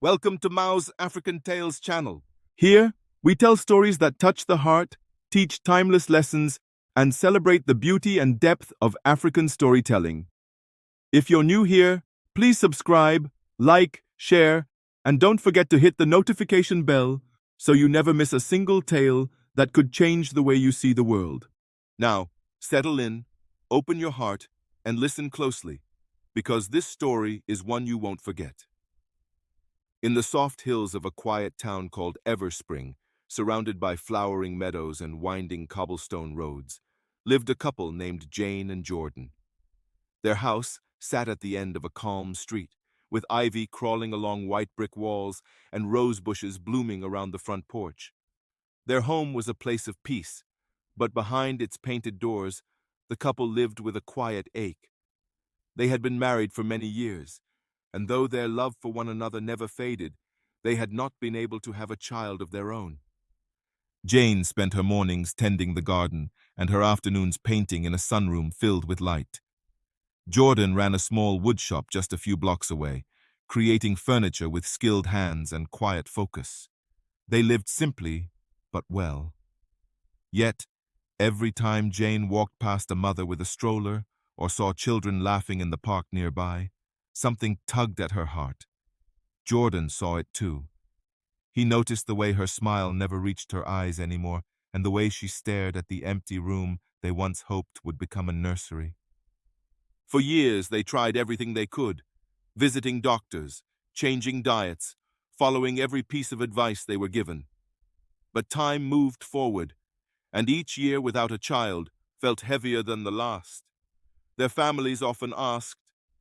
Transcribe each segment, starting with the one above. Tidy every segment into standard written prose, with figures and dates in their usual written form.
Welcome to Mao's African Tales channel. Here, we tell stories that touch the heart, teach timeless lessons, and celebrate the beauty and depth of African storytelling. If you're new here, please subscribe, like, share, and don't forget to hit the notification bell so you never miss a single tale that could change the way you see the world. Now, settle in, open your heart, and listen closely, because this story is one you won't forget. In the soft hills of a quiet town called Everspring, surrounded by flowering meadows and winding cobblestone roads, lived a couple named Jane and Jordan. Their house sat at the end of a calm street, with ivy crawling along white brick walls and rose bushes blooming around the front porch. Their home was a place of peace, but behind its painted doors, the couple lived with a quiet ache. They had been married for many years, and though their love for one another never faded, they had not been able to have a child of their own. Jane spent her mornings tending the garden and her afternoons painting in a sunroom filled with light. Jordan ran a small wood shop just a few blocks away, creating furniture with skilled hands and quiet focus. They lived simply, but well. Yet, every time Jane walked past a mother with a stroller or saw children laughing in the park nearby, something tugged at her heart. Jordan saw it too. He noticed the way her smile never reached her eyes anymore, and the way she stared at the empty room they once hoped would become a nursery. For years they tried everything they could, visiting doctors, changing diets, following every piece of advice they were given. But time moved forward, and each year without a child felt heavier than the last. Their families often asked,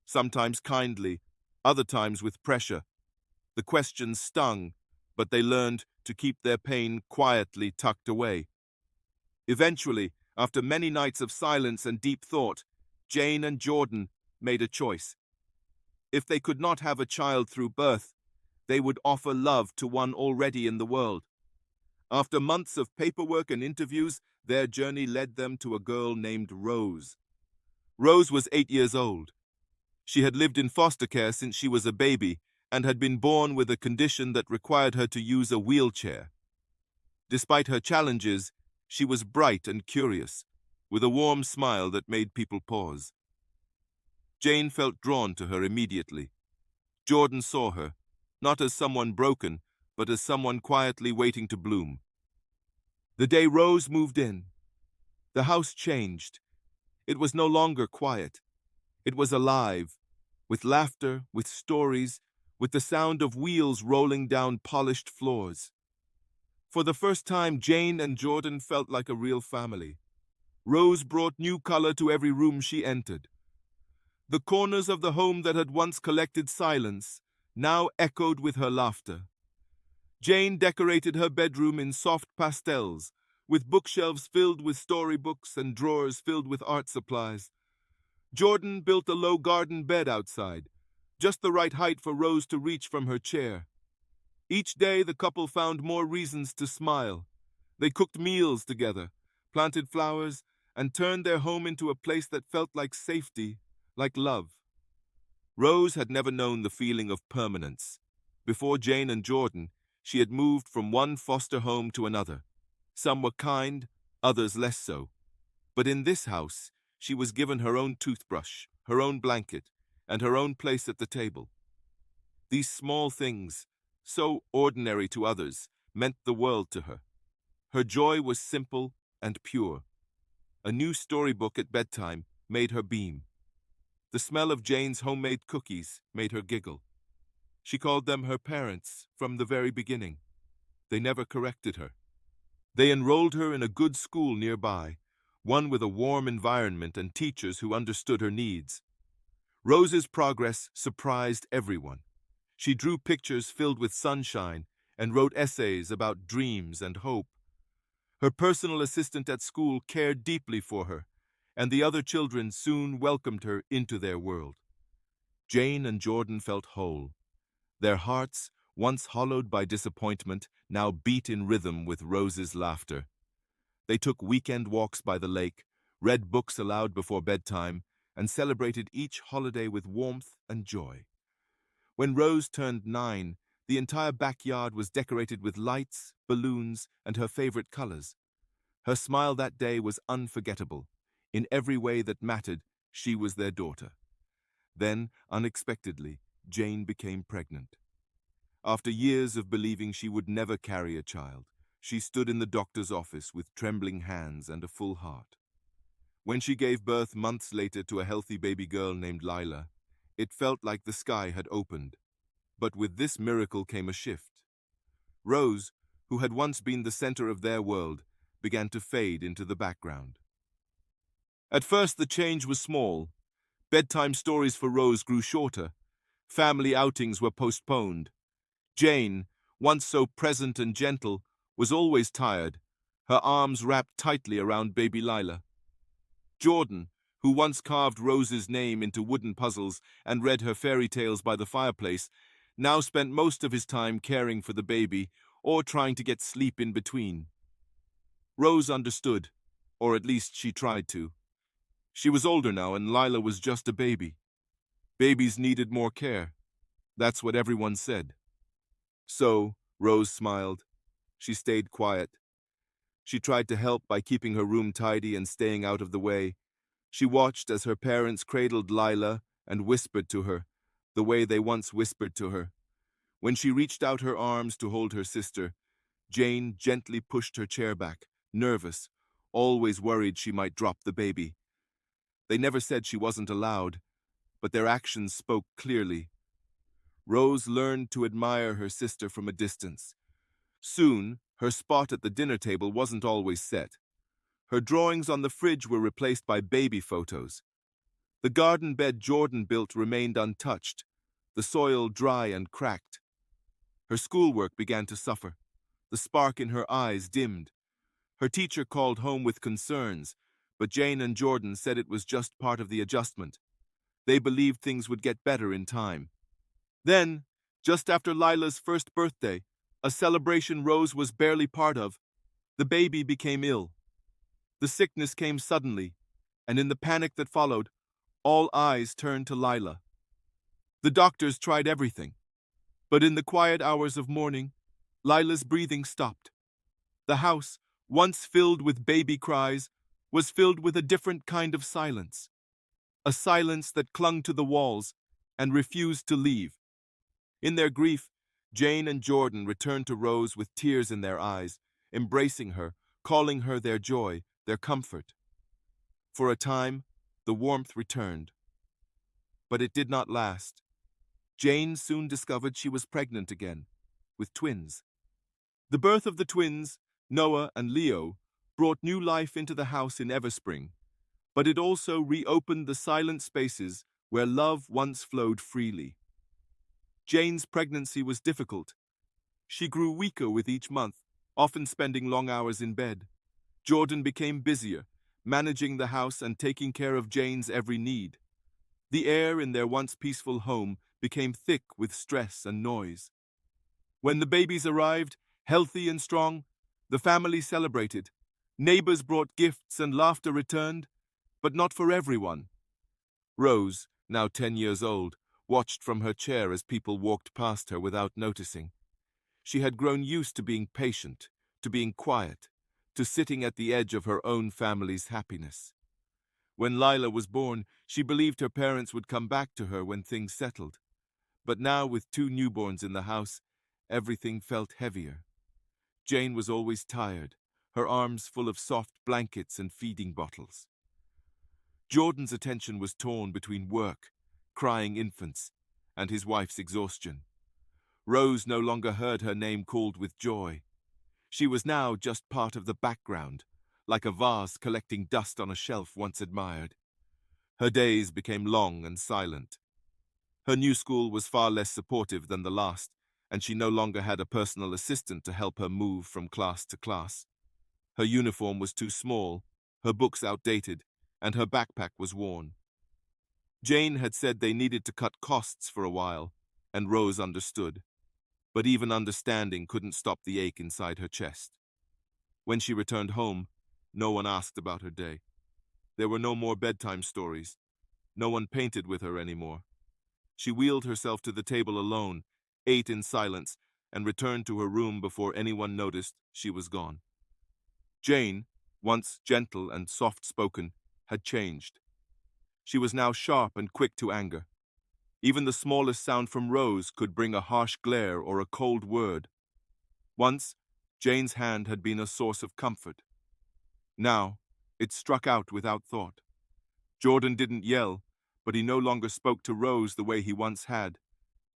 sometimes kindly, other times with pressure. The questions stung, but they learned to keep their pain quietly tucked away. Eventually, after many nights of silence and deep thought, Jane and Jordan made a choice. If they could not have a child through birth, they would offer love to one already in the world. After months of paperwork and interviews, their journey led them to a girl named Rose. Rose was 8 years old. She had lived in foster care since she was a baby and had been born with a condition that required her to use a wheelchair. Despite her challenges, she was bright and curious, with a warm smile that made people pause. Jane felt drawn to her immediately. Jordan saw her, not as someone broken, but as someone quietly waiting to bloom. The day Rose moved in, the house changed. It was no longer quiet. It was alive, with laughter, with stories, with the sound of wheels rolling down polished floors. For the first time, Jane and Jordan felt like a real family. Rose brought new color to every room she entered. The corners of the home that had once collected silence now echoed with her laughter. Jane decorated her bedroom in soft pastels, with bookshelves filled with storybooks and drawers filled with art supplies. Jordan built a low garden bed outside, just the right height for Rose to reach from her chair. Each day the couple found more reasons to smile. They cooked meals together, planted flowers, and turned their home into a place that felt like safety, like love. Rose had never known the feeling of permanence. Before Jane and Jordan, she had moved from one foster home to another. Some were kind, others less so. But in this house, she was given her own toothbrush, her own blanket, and her own place at the table. These small things, so ordinary to others, meant the world to her. Her joy was simple and pure. A new storybook at bedtime made her beam. The smell of Jane's homemade cookies made her giggle. She called them her parents from the very beginning. They never corrected her. They enrolled her in a good school nearby, one with a warm environment and teachers who understood her needs. Rose's progress surprised everyone. She drew pictures filled with sunshine and wrote essays about dreams and hope. Her personal assistant at school cared deeply for her, and the other children soon welcomed her into their world. Jane and Jordan felt whole. Their hearts, once hollowed by disappointment, now beat in rhythm with Rose's laughter. They took weekend walks by the lake, read books aloud before bedtime, and celebrated each holiday with warmth and joy. When Rose turned 9, The entire backyard was decorated with lights, balloons, and her favorite colors. Her smile that day was unforgettable. In every way that mattered, she was their daughter. Then, unexpectedly, Jane became pregnant. After years of believing she would never carry a child, she stood in the doctor's office with trembling hands and a full heart. When she gave birth months later to a healthy baby girl named Lila, it felt like the sky had opened. But with this miracle came a shift. Rose, who had once been the center of their world, began to fade into the background. At first, the change was small. Bedtime stories for Rose grew shorter. Family outings were postponed. Jane, once so present and gentle, was always tired, her arms wrapped tightly around baby Lila. Jordan, who once carved Rose's name into wooden puzzles and read her fairy tales by the fireplace, now spent most of his time caring for the baby or trying to get sleep in between. Rose understood, or at least she tried to. She was older now and Lila was just a baby. Babies needed more care. That's what everyone said. So, Rose smiled. She stayed quiet. She tried to help by keeping her room tidy and staying out of the way. She watched as her parents cradled Lila and whispered to her, the way they once whispered to her. When she reached out her arms to hold her sister, Jane gently pushed her chair back, nervous, always worried she might drop the baby. They never said she wasn't allowed, but their actions spoke clearly. Rose learned to admire her sister from a distance. Soon, her spot at the dinner table wasn't always set. Her drawings on the fridge were replaced by baby photos. The garden bed Jordan built remained untouched, the soil dry and cracked. Her schoolwork began to suffer. The spark in her eyes dimmed. Her teacher called home with concerns, but Jane and Jordan said it was just part of the adjustment. They believed things would get better in time. Then, just after Lila's first birthday, a celebration Rose was barely part of, the baby became ill. The sickness came suddenly, and in the panic that followed, all eyes turned to Lila. The doctors tried everything, but in the quiet hours of morning, Lila's breathing stopped. The house, once filled with baby cries, was filled with a different kind of silence. A silence that clung to the walls and refused to leave. In their grief, Jane and Jordan returned to Rose with tears in their eyes, embracing her, calling her their joy, their comfort. For a time, the warmth returned. But it did not last. Jane soon discovered she was pregnant again, with twins. The birth of the twins, Noah and Leo, brought new life into the house in Everspring, but it also reopened the silent spaces where love once flowed freely. Jane's pregnancy was difficult. She grew weaker with each month, often spending long hours in bed. Jordan became busier, managing the house and taking care of Jane's every need. The air in their once peaceful home became thick with stress and noise. When the babies arrived, healthy and strong, the family celebrated. Neighbors brought gifts and laughter returned, but not for everyone. Rose, now 10 years old, watched from her chair as people walked past her without noticing. She had grown used to being patient, to being quiet, to sitting at the edge of her own family's happiness. When Lila was born, she believed her parents would come back to her when things settled. But now, with 2 newborns in the house, everything felt heavier. Jane was always tired, her arms full of soft blankets and feeding bottles. Jordan's attention was torn between work, crying infants, and his wife's exhaustion. Rose no longer heard her name called with joy. She was now just part of the background, like a vase collecting dust on a shelf once admired. Her days became long and silent. Her new school was far less supportive than the last, and she no longer had a personal assistant to help her move from class to class. Her uniform was too small, her books outdated, and her backpack was worn. Jane had said they needed to cut costs for a while, and Rose understood. But even understanding couldn't stop the ache inside her chest. When she returned home, no one asked about her day. There were no more bedtime stories. No one painted with her anymore. She wheeled herself to the table alone, ate in silence, and returned to her room before anyone noticed she was gone. Jane, once gentle and soft-spoken, had changed. She was now sharp and quick to anger. Even the smallest sound from Rose could bring a harsh glare or a cold word. Once, Jane's hand had been a source of comfort. Now, it struck out without thought. Jordan didn't yell, but he no longer spoke to Rose the way he once had.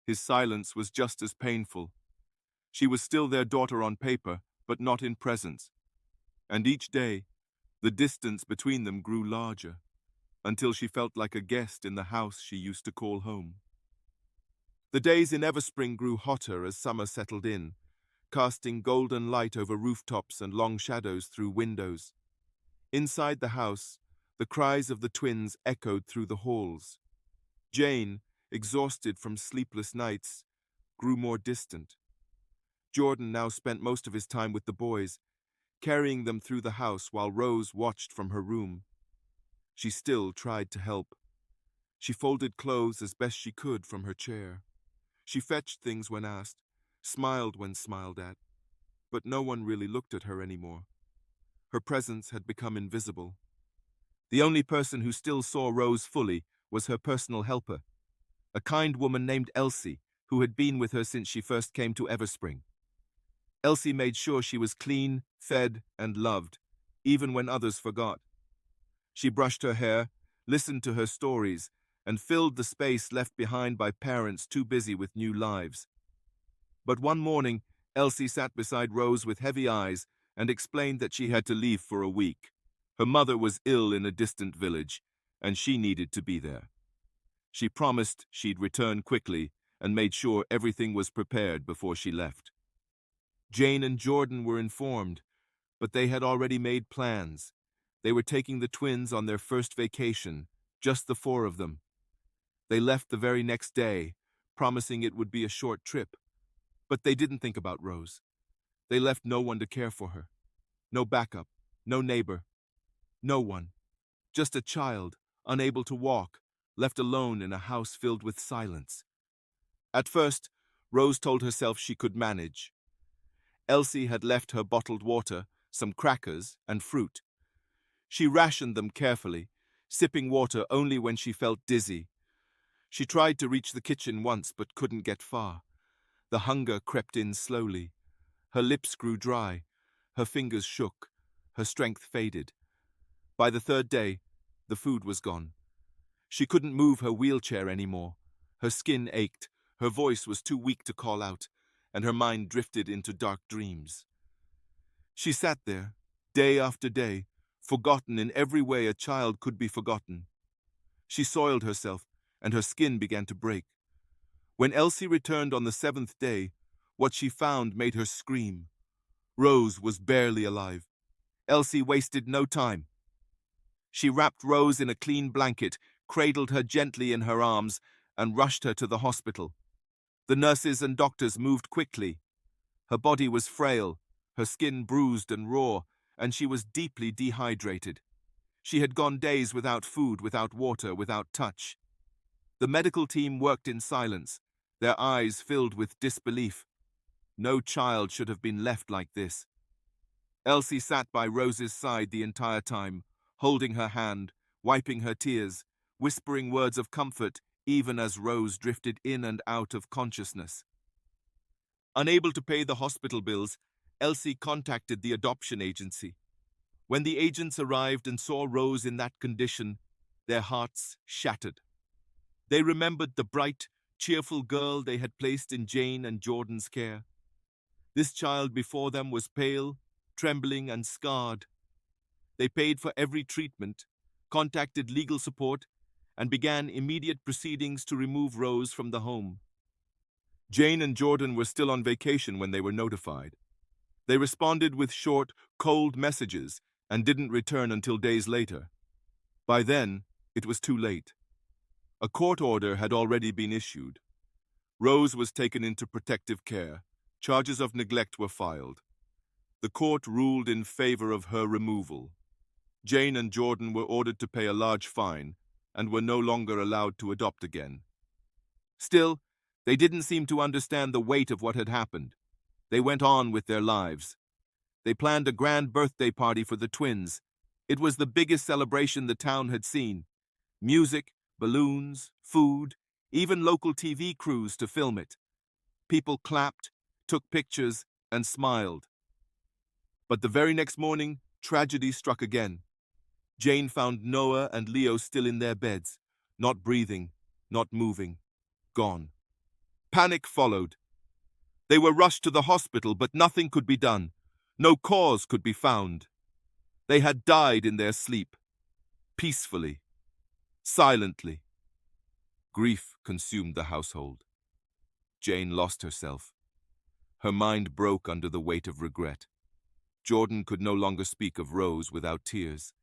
His silence was just as painful. She was still their daughter on paper, but not in presence. And each day, the distance between them grew larger, until she felt like a guest in the house she used to call home. The days in Everspring grew hotter as summer settled in, casting golden light over rooftops and long shadows through windows. Inside the house, the cries of the twins echoed through the halls. Jane, exhausted from sleepless nights, grew more distant. Jordan now spent most of his time with the boys, carrying them through the house while Rose watched from her room. She still tried to help. She folded clothes as best she could from her chair. She fetched things when asked, smiled when smiled at, but no one really looked at her anymore. Her presence had become invisible. The only person who still saw Rose fully was her personal helper, a kind woman named Elsie, who had been with her since she first came to Everspring. Elsie made sure she was clean, fed, and loved, even when others forgot. She brushed her hair, listened to her stories, and filled the space left behind by parents too busy with new lives. But one morning, Elsie sat beside Rose with heavy eyes and explained that she had to leave for a week. Her mother was ill in a distant village, and she needed to be there. She promised she'd return quickly and made sure everything was prepared before she left. Jane and Jordan were informed, but they had already made plans. They were taking the twins on their first vacation, just the four of them. They left the very next day, promising it would be a short trip. But they didn't think about Rose. They left no one to care for her. No backup, no neighbor, no one. Just a child, unable to walk, left alone in a house filled with silence. At first, Rose told herself she could manage. Elsie had left her bottled water, some crackers, and fruit. She rationed them carefully, sipping water only when she felt dizzy. She tried to reach the kitchen once but couldn't get far. The hunger crept in slowly. Her lips grew dry. Her fingers shook. Her strength faded. By the third day, the food was gone. She couldn't move her wheelchair anymore. Her skin ached. Her voice was too weak to call out, and her mind drifted into dark dreams. She sat there, day after day, forgotten in every way a child could be forgotten. She soiled herself, and her skin began to break. When Elsie returned on the seventh day, what she found made her scream. Rose was barely alive. Elsie wasted no time. She wrapped Rose in a clean blanket, cradled her gently in her arms, and rushed her to the hospital. The nurses and doctors moved quickly. Her body was frail, her skin bruised and raw, and she was deeply dehydrated. She had gone days without food, without water, without touch. The medical team worked in silence, their eyes filled with disbelief. No child should have been left like this. Elsie sat by Rose's side the entire time, holding her hand, wiping her tears, whispering words of comfort even as Rose drifted in and out of consciousness. Unable to pay the hospital bills, Elsie contacted the adoption agency. When the agents arrived and saw Rose in that condition, their hearts shattered. They remembered the bright, cheerful girl they had placed in Jane and Jordan's care. This child before them was pale, trembling, and scarred. They paid for every treatment, contacted legal support, and began immediate proceedings to remove Rose from the home. Jane and Jordan were still on vacation when they were notified. They responded with short, cold messages and didn't return until days later. By then, it was too late. A court order had already been issued. Rose was taken into protective care. Charges of neglect were filed. The court ruled in favor of her removal. Jane and Jordan were ordered to pay a large fine and were no longer allowed to adopt again. Still, They didn't seem to understand the weight of what had happened. They went on with their lives. They planned a grand birthday party for the twins. It was the biggest celebration the town had seen. Music, balloons, food, even local TV crews to film it. People clapped, took pictures, and smiled. But the very next morning, tragedy struck again. Jane found Noah and Leo still in their beds, not breathing, not moving, gone. Panic followed. They were rushed to the hospital, but nothing could be done. No cause could be found. They had died in their sleep, peacefully, silently. Grief consumed the household. Jane lost herself. Her mind broke under the weight of regret. Jordan could no longer speak of Rose without tears.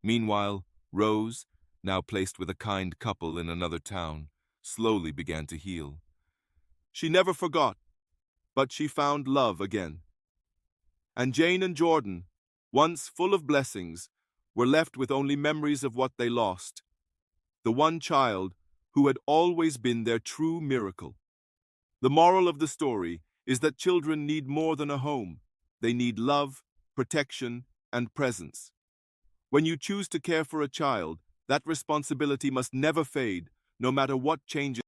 Meanwhile, Rose, now placed with a kind couple in another town, slowly began to heal. She never forgot, but she found love again. And Jane and Jordan, once full of blessings, were left with only memories of what they lost. The one child who had always been their true miracle. The moral of the story is that children need more than a home. They need love, protection, and presence. When you choose to care for a child, that responsibility must never fade, no matter what changes